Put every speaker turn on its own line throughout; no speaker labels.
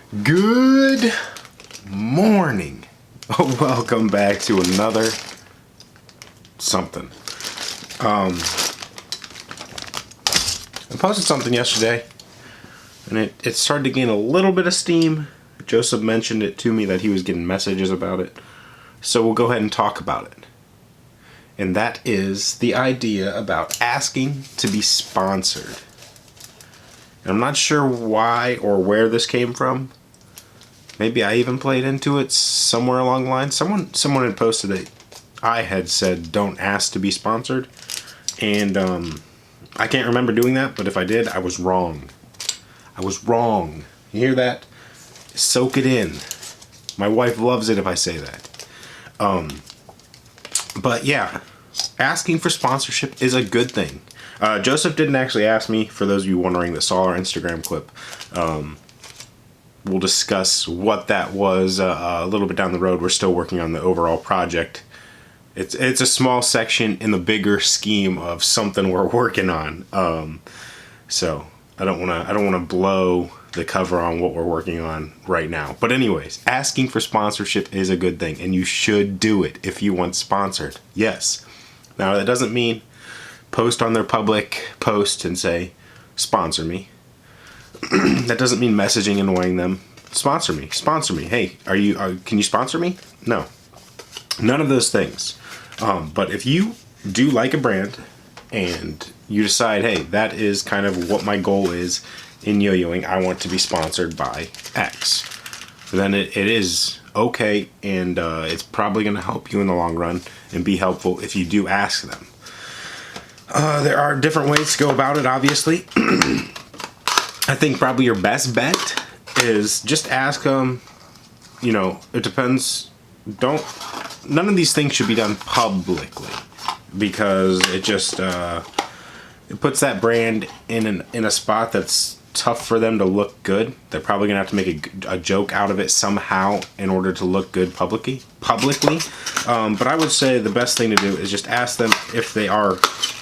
Good morning. Welcome back to another something. I posted something yesterday and it started to gain a little bit of steam. Joseph mentioned it to me that he was getting messages about it. So we'll go ahead and talk about it. And that is the idea about asking to be sponsored. And I'm not sure why or where this came from. Maybe I even played into it somewhere along the line. Someone had posted that I had said don't ask to be sponsored. And I can't remember doing that, but if I did, I was wrong. I was wrong. You hear that? Soak it in. My wife loves it if I say that. But yeah, asking for sponsorship is a good thing. Joseph didn't actually ask me, for those of you wondering that saw our Instagram clip. We'll discuss what that was a little bit down the road. We're still working on the overall project. It's a small section in the bigger scheme of something we're working on. So I don't want to blow the cover on what we're working on right now. But anyways, asking for sponsorship is a good thing, and you should do it if you want sponsored. Yes. Now that doesn't mean post on their public post and say, sponsor me. That doesn't mean messaging annoying them. Sponsor me. Sponsor me. Hey, can you sponsor me? No. None of those things. But if you do like a brand and you decide, hey, that is kind of what my goal is in yo-yoing, I want to be sponsored by X, then it is okay, and it's probably going to help you in the long run and be helpful if you do ask them. There are different ways to go about it, obviously. I think probably your best bet is just ask them. It depends. None of these things should be done publicly, because it just it puts that brand in a spot that's tough for them to look good. They're probably gonna have to make a joke out of it somehow in order to look good publicly. But I would say the best thing to do is just ask them if they are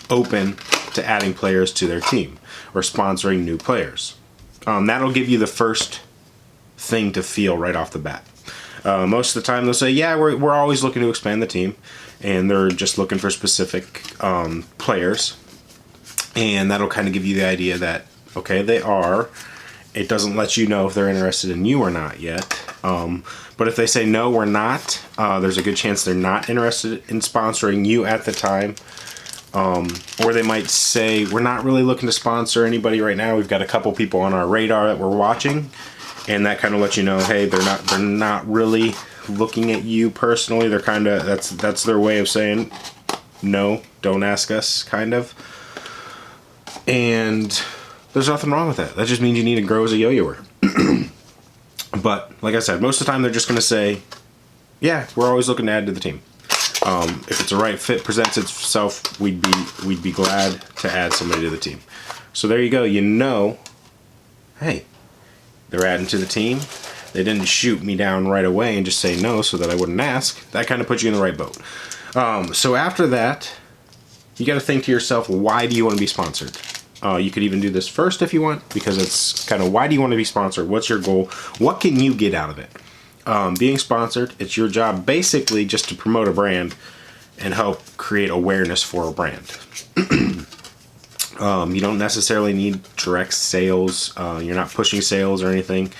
open to adding players to their team or sponsoring new players. That'll give you the first thing to feel right off the bat. Most of the time they'll say, yeah, we're always looking to expand the team, and they're just looking for specific players. And that'll kind of give you the idea that, okay, they are. It doesn't let you know if they're interested in you or not yet. But if they say, no, we're not, there's a good chance they're not interested in sponsoring you at the time. Or they might say, we're not really looking to sponsor anybody right now. We've got a couple people on our radar that we're watching. And that kind of lets you know, hey, they're not really looking at you personally. They're kind of, that's their way of saying, no, don't ask us, kind of. And there's nothing wrong with that. That just means you need to grow as a yo-yoer. But like I said, most of the time they're just going to say, yeah, we're always looking to add to the team. If it's a right fit presents itself, we'd be glad to add somebody to the team. So there you go. Hey, they're adding to the team. They didn't shoot me down right away and just say no so that I wouldn't ask. That kind of puts you in the right boat. So after that, you got to think to yourself, why do you want to be sponsored? You could even do this first if you want, because it's kind of, why do you want to be sponsored? What's your goal? What can you get out of it? Being sponsored, it's your job basically just to promote a brand and help create awareness for a brand. You don't necessarily need direct sales. You're not pushing sales or anything.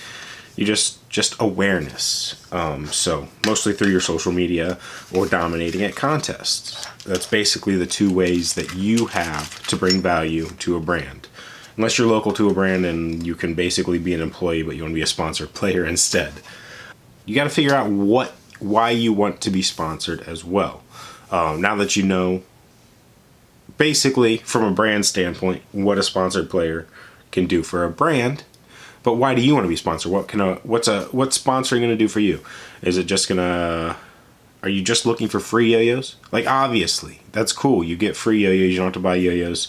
You just awareness. So mostly through your social media or dominating at contests. That's basically the two ways that you have to bring value to a brand. Unless you're local to a brand and you can basically be an employee, but you want to be a sponsored player instead. You got to figure out why you want to be sponsored as well. Now that you know, basically from a brand standpoint, what a sponsored player can do for a brand, but why do you want to be sponsored? What's sponsoring going to do for you? Is it just are you just looking for free yo-yos? Like, obviously, that's cool. You get free yo-yos. You don't have to buy yo-yos.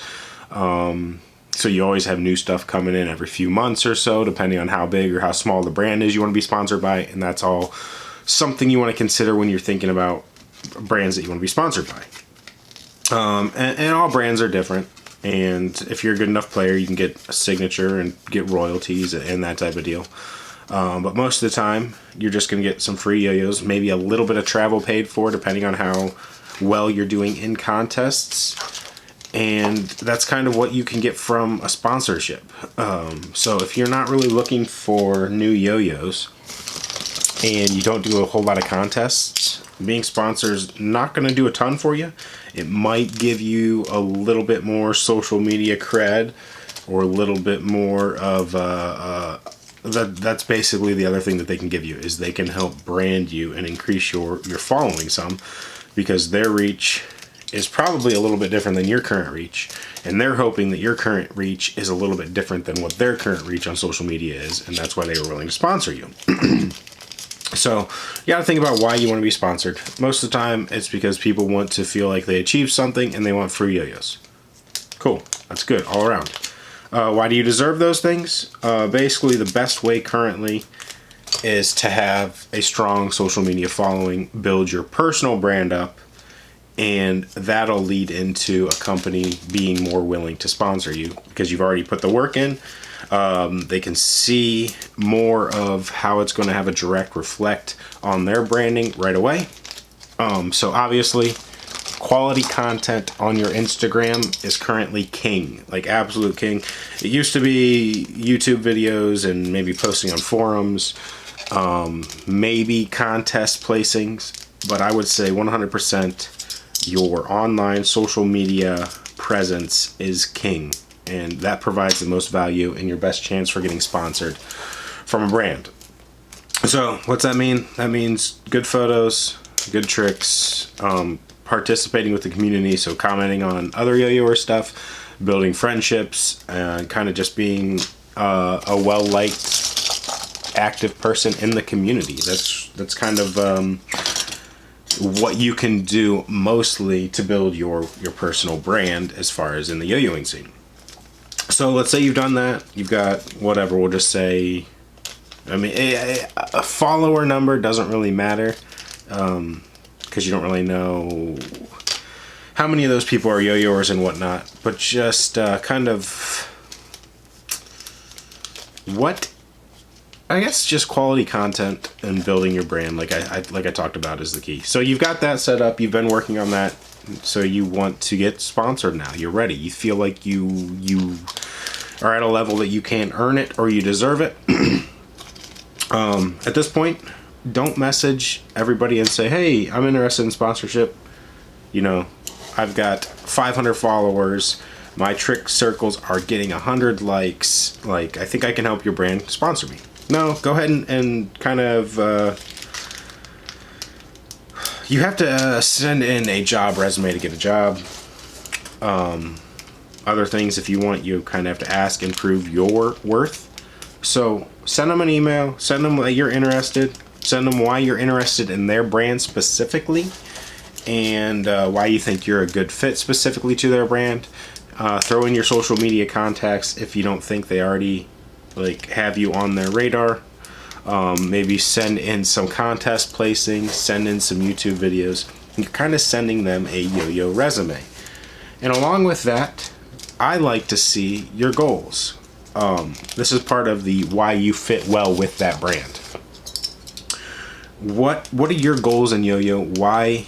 So you always have new stuff coming in every few months or so, depending on how big or how small the brand is you want to be sponsored by. And that's all something you want to consider when you're thinking about brands that you want to be sponsored by. And all brands are different. And if you're a good enough player, you can get a signature and get royalties and that type of deal. But most of the time, you're just going to get some free yo-yos, maybe a little bit of travel paid for, depending on how well you're doing in contests. And that's kind of what you can get from a sponsorship. So if you're not really looking for new yo-yos and you don't do a whole lot of contests, being sponsored is not going to do a ton for you. It might give you a little bit more social media cred, or a little bit more of that's basically the other thing that they can give you, is they can help brand you and increase your following some, because their reach is probably a little bit different than your current reach, and they're hoping that your current reach is a little bit different than what their current reach on social media is, and that's why they were willing to sponsor you. So you gotta think about why you want to be sponsored. Most of the time it's because people want to feel like they achieved something and they want free yo-yos. Cool, that's good all around. Why do you deserve those things? Basically, the best way currently is to have a strong social media following, build your personal brand up, and that'll lead into a company being more willing to sponsor you because you've already put the work in. They can see more of how it's going to have a direct reflect on their branding right away. So obviously, quality content on your Instagram is currently king, like absolute king. It used to be YouTube videos and maybe posting on forums, maybe contest placings, but I would say 100% your online social media presence is king, and that provides the most value and your best chance for getting sponsored from a brand. So what's that mean? That means good photos, good tricks, participating with the community, so commenting on other yo-yoer stuff, building friendships, and kind of just being a well-liked, active person in the community. That's kind of what you can do mostly to build your personal brand as far as in the yo-yoing scene. So let's say you've done that, you've got whatever, we'll just say, I mean, a follower number doesn't really matter, because you don't really know how many of those people are yo-yoers and whatnot, but just kind of what, I guess just quality content and building your brand, like I talked about, is the key. So you've got that set up, you've been working on that, so you want to get sponsored now. You're ready. You feel like you are at a level that you can earn it or you deserve it. At this point, don't message everybody and say, hey, I'm interested in sponsorship. You know, I've got 500 followers. My trick circles are getting 100 likes. Like, I think I can help your brand, sponsor me. No, go ahead and kind of, you have to send in a job resume to get a job. Other things, if you want, you kind of have to ask and prove your worth. So send them an email, send them that you're interested, send them why you're interested in their brand specifically, and why you think you're a good fit specifically to their brand. Throw in your social media contacts if you don't think they already have you on their radar. Maybe send in some contest placings, send in some YouTube videos. You're kind of sending them a yo-yo resume. And along with that, I like to see your goals. This is part of the why you fit well with that brand. What are your goals in yo-yo? Why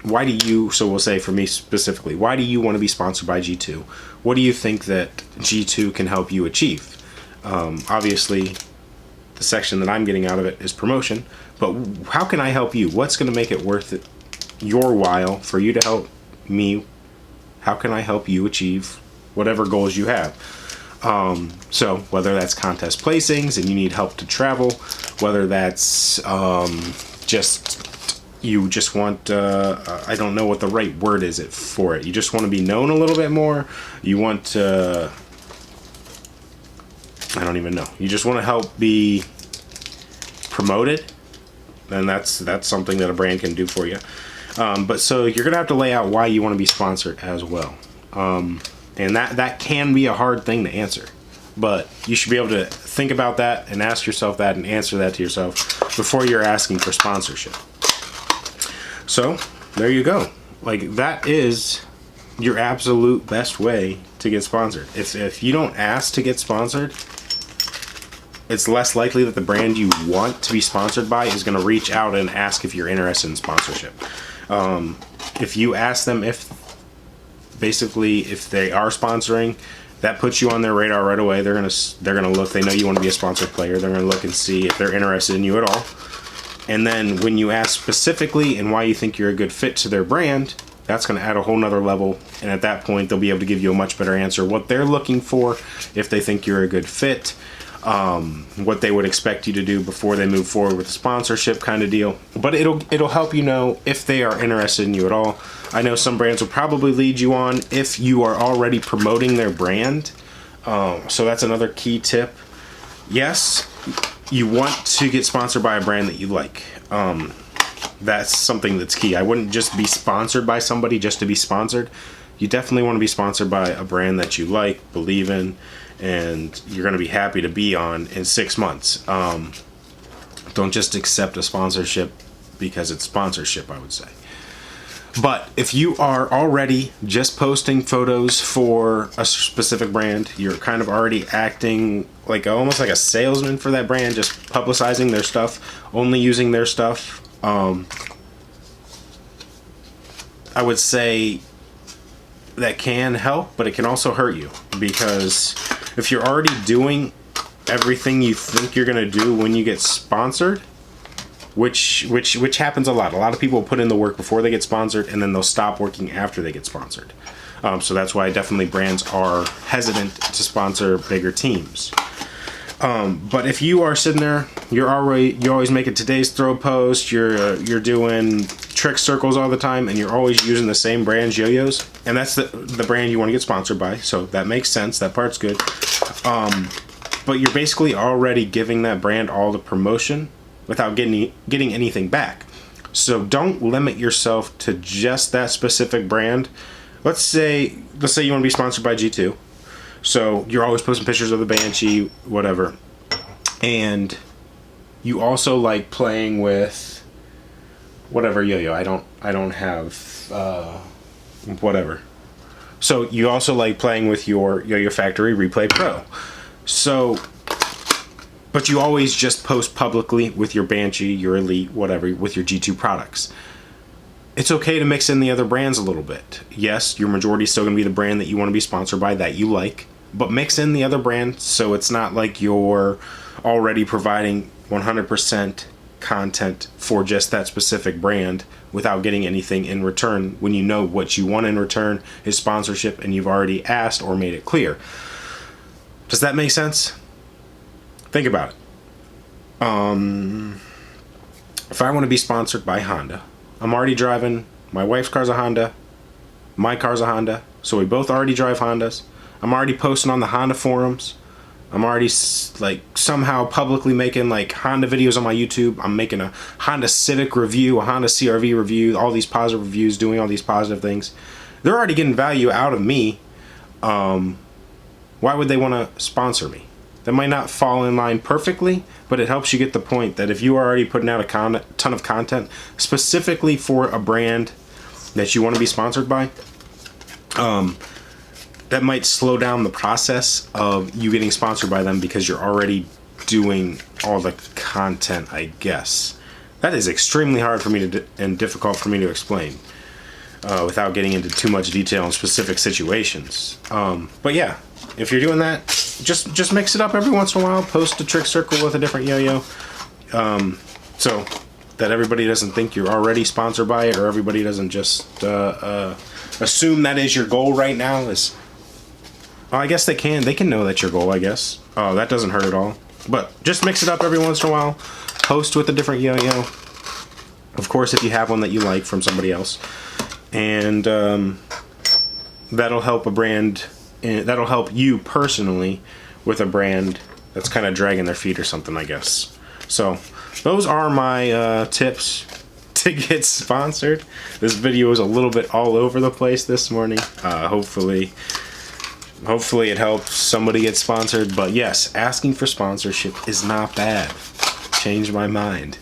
do you, so we'll say for me specifically, why do you want to be sponsored by G2? What do you think that G2 can help you achieve? Obviously, the section that I'm getting out of it is promotion, but how can I help you? What's going to make it worth it, your while for you to help me? How can I help you achieve whatever goals you have? So whether that's contest placings and you need help to travel, whether that's you just want, I don't know what the right word is for it. You just want to be known a little bit more. You want to, I don't even know. You just want to help be promoted. And that's something that a brand can do for you. But so you're going to have to lay out why you want to be sponsored as well. And that can be a hard thing to answer. But you should be able to think about that and ask yourself that and answer that to yourself before you're asking for sponsorship. So there you go. Like, that is your absolute best way to get sponsored. If you don't ask to get sponsored, it's less likely that the brand you want to be sponsored by is going to reach out and ask if you're interested in sponsorship. If you ask them if they are sponsoring, that puts you on their radar right away. They're gonna look. They know you want to be a sponsored player. They're gonna look and see if they're interested in you at all. And then when you ask specifically and why you think you're a good fit to their brand, that's going to add a whole nother level. And at that point, they'll be able to give you a much better answer what they're looking for, if they think you're a good fit, what they would expect you to do before they move forward with a sponsorship kind of deal. But it'll help you know if they are interested in you at all. I know some brands will probably lead you on if you are already promoting their brand. So that's another key tip. Yes, you want to get sponsored by a brand that you like. That's something that's key. I wouldn't just be sponsored by somebody just to be sponsored. You definitely want to be sponsored by a brand that you like, believe in, and you're going to be happy to be on in 6 months. Don't just accept a sponsorship because it's sponsorship, I would say. But if you are already just posting photos for a specific brand, you're kind of already acting like almost like a salesman for that brand, just publicizing their stuff, only using their stuff. I would say that can help, but it can also hurt you, because if you're already doing everything you think you're going to do when you get sponsored, which happens a lot. A lot of people put in the work before they get sponsored, and then they'll stop working after they get sponsored. So that's why definitely brands are hesitant to sponsor bigger teams. But if you are sitting there, you're always making today's throw post, you're doing trick circles all the time, and you're always using the same brand's yo-yos, and that's the brand you want to get sponsored by. So that makes sense. That part's good. But you're basically already giving that brand all the promotion without getting anything back. So don't limit yourself to just that specific brand. Let's say you want to be sponsored by G2. So you're always posting pictures of the Banshee, whatever. And you also like playing with whatever yo-yo. I don't have whatever. So you also like playing with your Yo-Yo Factory Replay Pro. So, but you always just post publicly with your Banshee, your Elite, whatever, with your G2 products. It's okay to mix in the other brands a little bit. Yes, your majority is still going to be the brand that you want to be sponsored by, that you like, but mix in the other brands so it's not like you're already providing 100% content for just that specific brand without getting anything in return, when you know what you want in return is sponsorship and you've already asked or made it clear. Does that make sense? Think about it. If I want to be sponsored by Honda, I'm already driving, my wife's car's a Honda, my car's a Honda, so we both already drive Hondas. I'm already posting on the Honda forums. I'm already like somehow publicly making like Honda videos on my YouTube. I'm making a Honda Civic review, a Honda CRV review, all these positive reviews, doing all these positive things. They're already getting value out of me. Why would they want to sponsor me? That might not fall in line perfectly, but it helps you get the point that if you are already putting out a ton of content specifically for a brand that you want to be sponsored by, that might slow down the process of you getting sponsored by them because you're already doing all the content, I guess. That is extremely hard for me and difficult for me to explain without getting into too much detail in specific situations. But yeah, if you're doing that, just mix it up every once in a while. Post a trick circle with a different yo-yo, so that everybody doesn't think you're already sponsored by it, or everybody doesn't just assume that is your goal right now. I guess they can know that's your goal, I guess. That doesn't hurt at all. But just mix it up every once in a while. Post with a different yo-yo. Of course, if you have one that you like from somebody else. And that'll help a brand, that'll help you personally with a brand that's kind of dragging their feet or something, I guess. So those are my tips to get sponsored. This video is a little bit all over the place this morning. Hopefully it helps somebody get sponsored. But yes, asking for sponsorship is not bad. Changed my mind.